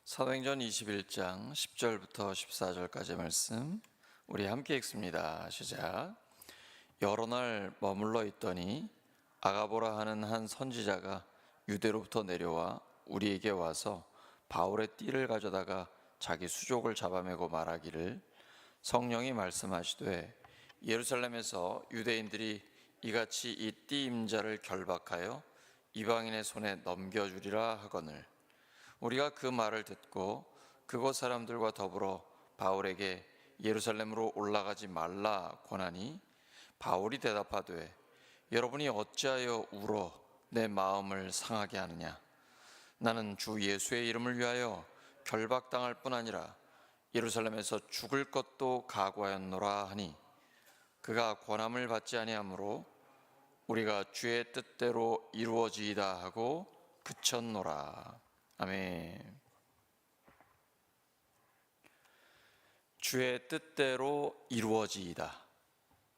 사도행전 21장 10절부터 14절까지 말씀 우리 함께 읽습니다. 시작. 여러 날 머물러 있더니 아가보라 하는 한 선지자가 유대로부터 내려와 우리에게 와서 바울의 띠를 가져다가 자기 수족을 잡아매고 말하기를 성령이 말씀하시되 예루살렘에서 유대인들이 이같이 이 띠 임자를 결박하여 이방인의 손에 넘겨주리라 하거늘 우리가 그 말을 듣고 그곳 사람들과 더불어 바울에게 예루살렘으로 올라가지 말라 권하니 바울이 대답하되 여러분이 어찌하여 울어 내 마음을 상하게 하느냐 나는 주 예수의 이름을 위하여 결박당할 뿐 아니라 예루살렘에서 죽을 것도 각오하였노라 하니 그가 권함을 받지 아니하므로 우리가 주의 뜻대로 이루어지이다 하고 그쳤노라. 아멘. 주의 뜻대로 이루어지이다.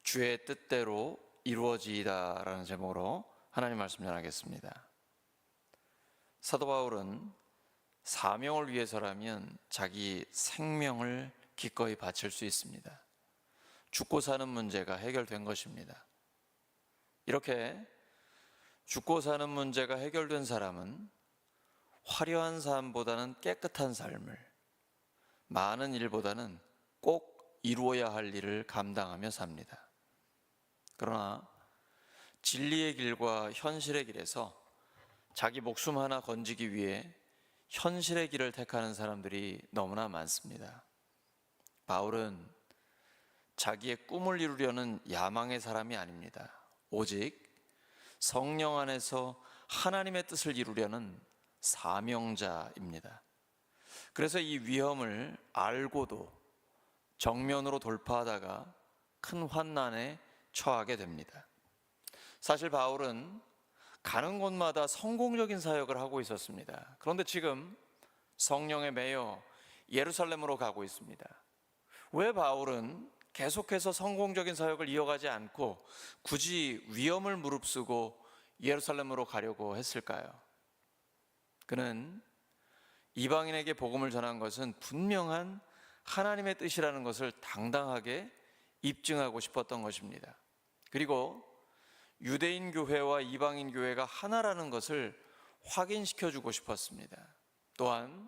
주의 뜻대로 이루어지이다 라는 제목으로 하나님 말씀 전하겠습니다. 사도 바울은 사명을 위해서라면 자기 생명을 기꺼이 바칠 수 있습니다. 죽고 사는 문제가 해결된 것입니다. 이렇게 죽고 사는 문제가 해결된 사람은 화려한 삶보다는 깨끗한 삶을, 많은 일보다는 꼭 이루어야 할 일을 감당하며 삽니다. 그러나 진리의 길과 현실의 길에서 자기 목숨 하나 건지기 위해 현실의 길을 택하는 사람들이 너무나 많습니다. 바울은 자기의 꿈을 이루려는 야망의 사람이 아닙니다. 오직 성령 안에서 하나님의 뜻을 이루려는 사명자입니다. 그래서 이 위험을 알고도 정면으로 돌파하다가 큰 환난에 처하게 됩니다. 사실 바울은 가는 곳마다 성공적인 사역을 하고 있었습니다. 그런데 지금 성령에 매여 예루살렘으로 가고 있습니다. 왜 바울은 계속해서 성공적인 사역을 이어가지 않고 굳이 위험을 무릅쓰고 예루살렘으로 가려고 했을까요? 그는 이방인에게 복음을 전한 것은 분명한 하나님의 뜻이라는 것을 당당하게 입증하고 싶었던 것입니다. 그리고 유대인 교회와 이방인 교회가 하나라는 것을 확인시켜주고 싶었습니다. 또한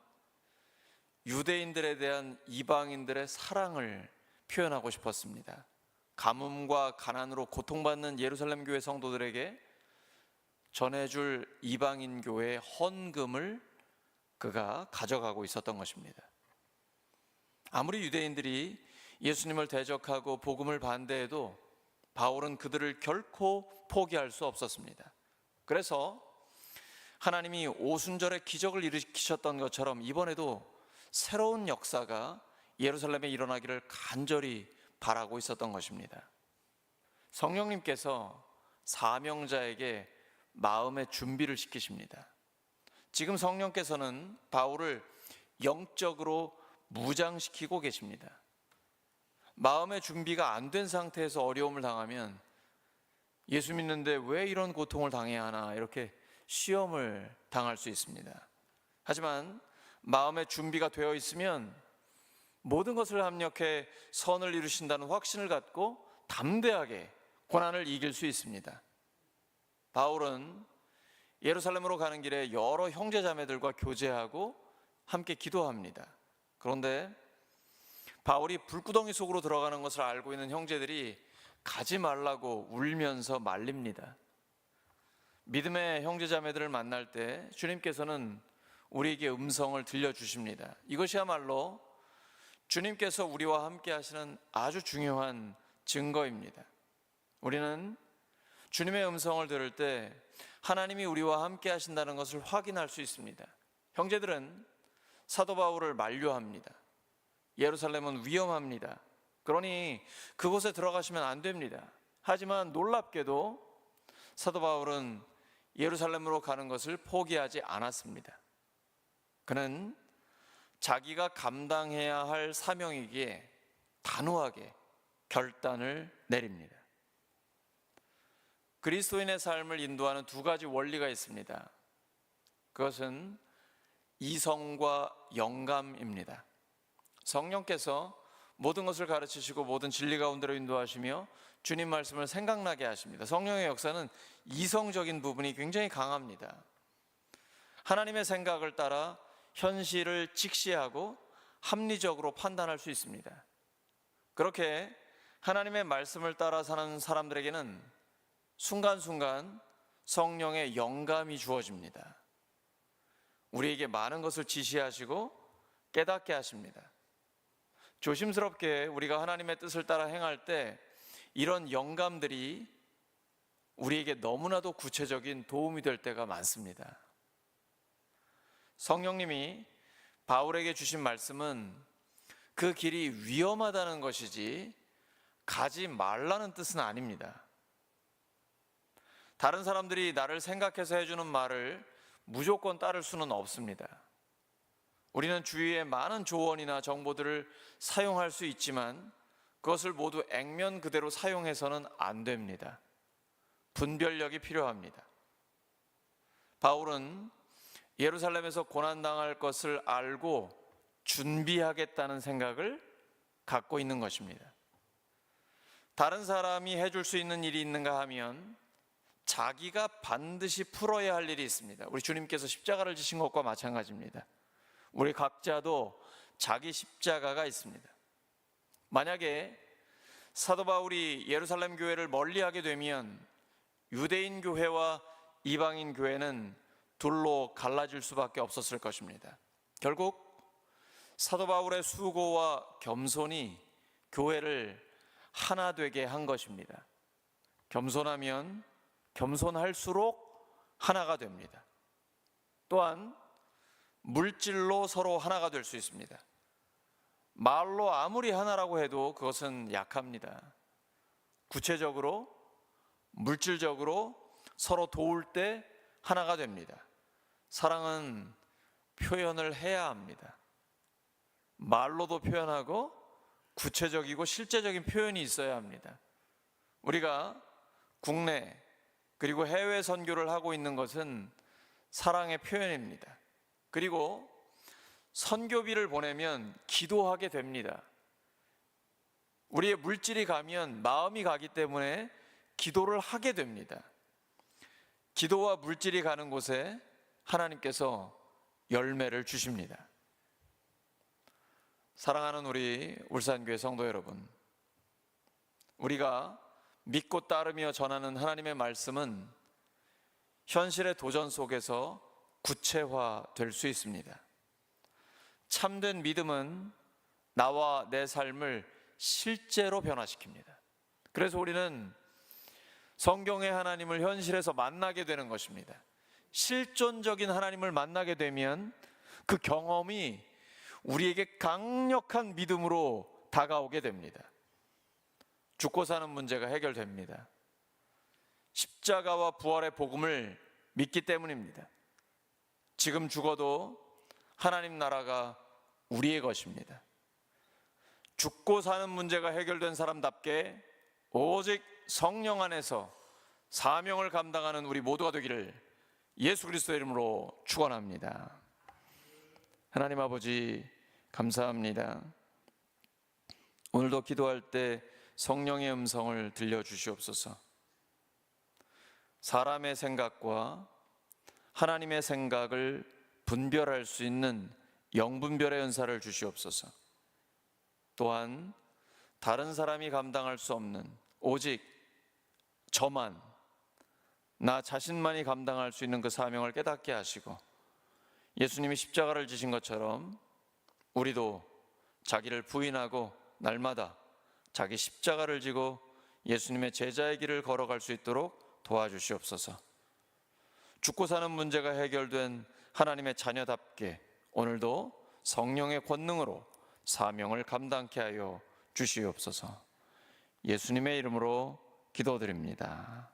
유대인들에 대한 이방인들의 사랑을 표현하고 싶었습니다. 가뭄과 가난으로 고통받는 예루살렘 교회 성도들에게 전해줄 이방인 교회의 헌금을 그가 가져가고 있었던 것입니다. 아무리 유대인들이 예수님을 대적하고 복음을 반대해도 바울은 그들을 결코 포기할 수 없었습니다. 그래서 하나님이 오순절에 기적을 일으키셨던 것처럼 이번에도 새로운 역사가 예루살렘에 일어나기를 간절히 바라고 있었던 것입니다. 성령님께서 사명자에게 마음의 준비를 시키십니다. 지금 성령께서는 바울을 영적으로 무장시키고 계십니다. 마음의 준비가 안 된 상태에서 어려움을 당하면 예수 믿는데 왜 이런 고통을 당해야 하나 이렇게 시험을 당할 수 있습니다. 하지만 마음의 준비가 되어 있으면 모든 것을 합력해 선을 이루신다는 확신을 갖고 담대하게 고난을 이길 수 있습니다. 바울은 예루살렘으로 가는 길에 여러 형제자매들과 교제하고 함께 기도합니다. 그런데 바울이 불구덩이 속으로 들어가는 것을 알고 있는 형제들이 가지 말라고 울면서 말립니다. 믿음의 형제자매들을 만날 때 주님께서는 우리에게 음성을 들려주십니다. 이것이야말로 주님께서 우리와 함께 하시는 아주 중요한 증거입니다. 우리는 주님의 음성을 들을 때 하나님이 우리와 함께 하신다는 것을 확인할 수 있습니다. 형제들은 사도 바울을 만류합니다. 예루살렘은 위험합니다. 그러니 그곳에 들어가시면 안 됩니다. 하지만 놀랍게도 사도 바울은 예루살렘으로 가는 것을 포기하지 않았습니다. 그는 자기가 감당해야 할 사명이기에 단호하게 결단을 내립니다. 그리스도인의 삶을 인도하는 두 가지 원리가 있습니다. 그것은 이성과 영감입니다. 성령께서 모든 것을 가르치시고 모든 진리 가운데로 인도하시며 주님 말씀을 생각나게 하십니다. 성령의 역사는 이성적인 부분이 굉장히 강합니다. 하나님의 생각을 따라 현실을 직시하고 합리적으로 판단할 수 있습니다. 그렇게 하나님의 말씀을 따라 사는 사람들에게는 순간순간 성령의 영감이 주어집니다. 우리에게 많은 것을 지시하시고 깨닫게 하십니다. 조심스럽게 우리가 하나님의 뜻을 따라 행할 때 이런 영감들이 우리에게 너무나도 구체적인 도움이 될 때가 많습니다. 성령님이 바울에게 주신 말씀은 그 길이 위험하다는 것이지 가지 말라는 뜻은 아닙니다. 다른 사람들이 나를 생각해서 해주는 말을 무조건 따를 수는 없습니다. 우리는 주위의 많은 조언이나 정보들을 사용할 수 있지만 그것을 모두 액면 그대로 사용해서는 안 됩니다. 분별력이 필요합니다. 바울은 예루살렘에서 고난당할 것을 알고 준비하겠다는 생각을 갖고 있는 것입니다. 다른 사람이 해줄 수 있는 일이 있는가 하면 자기가 반드시 풀어야 할 일이 있습니다. 우리 주님께서 십자가를 지신 것과 마찬가지입니다. 우리 각자도 자기 십자가가 있습니다. 만약에 사도 바울이 예루살렘 교회를 멀리하게 되면 유대인 교회와 이방인 교회는 둘로 갈라질 수밖에 없었을 것입니다. 결국 사도 바울의 수고와 겸손이 교회를 하나 되게 한 것입니다. 겸손하면 겸손할수록 하나가 됩니다. 또한 물질로 서로 하나가 될 수 있습니다. 말로 아무리 하나라고 해도 그것은 약합니다. 구체적으로, 물질적으로 서로 도울 때 하나가 됩니다. 사랑은 표현을 해야 합니다. 말로도 표현하고 구체적이고 실제적인 표현이 있어야 합니다. 우리가 국내 그리고 해외 선교를 하고 있는 것은 사랑의 표현입니다. 그리고 선교비를 보내면 기도하게 됩니다. 우리의 물질이 가면 마음이 가기 때문에 기도를 하게 됩니다. 기도와 물질이 가는 곳에 하나님께서 열매를 주십니다. 사랑하는 우리 울산교회 성도 여러분, 우리가 믿고 따르며 전하는 하나님의 말씀은 현실의 도전 속에서 구체화될 수 있습니다. 참된 믿음은 나와 내 삶을 실제로 변화시킵니다. 그래서 우리는 성경의 하나님을 현실에서 만나게 되는 것입니다. 실존적인 하나님을 만나게 되면 그 경험이 우리에게 강력한 믿음으로 다가오게 됩니다. 죽고 사는 문제가 해결됩니다. 십자가와 부활의 복음을 믿기 때문입니다. 지금 죽어도 하나님 나라가 우리의 것입니다. 죽고 사는 문제가 해결된 사람답게 오직 성령 안에서 사명을 감당하는 우리 모두가 되기를 예수 그리스도의 이름으로 축원합니다. 하나님 아버지 감사합니다. 오늘도 기도할 때 성령의 음성을 들려주시옵소서. 사람의 생각과 하나님의 생각을 분별할 수 있는 영분별의 은사를 주시옵소서. 또한 다른 사람이 감당할 수 없는 오직 저만, 나 자신만이 감당할 수 있는 그 사명을 깨닫게 하시고 예수님이 십자가를 지신 것처럼 우리도 자기를 부인하고 날마다 자기 십자가를 지고 예수님의 제자의 길을 걸어갈 수 있도록 도와주시옵소서. 죽고 사는 문제가 해결된 하나님의 자녀답게 오늘도 성령의 권능으로 사명을 감당케 하여 주시옵소서. 예수님의 이름으로 기도드립니다.